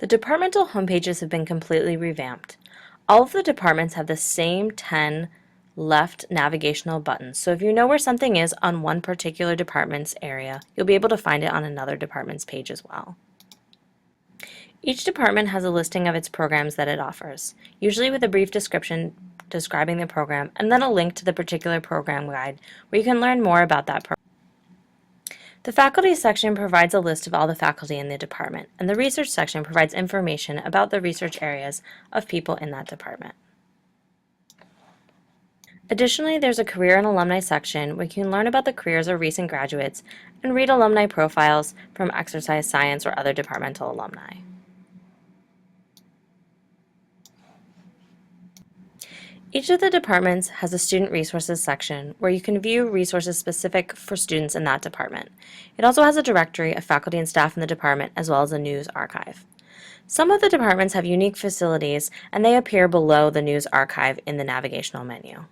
The departmental homepages have been completely revamped. All of the departments have the same 10 left navigational buttons, so if you know where something is on one particular department's area, you'll be able to find it on another department's page as well. Each department has a listing of its programs that it offers, usually with a brief description describing the program and then a link to the particular program guide where you can learn more about that program. The faculty section provides a list of all the faculty in the department, and the research section provides information about the research areas of people in that department. Additionally, there's a career and alumni section where you can learn about the careers of recent graduates and read alumni profiles from exercise science or other departmental alumni. Each of the departments has a student resources section where you can view resources specific for students in that department. It also has a directory of faculty and staff in the department as well as a news archive. Some of the departments have unique facilities and they appear below the news archive in the navigational menu.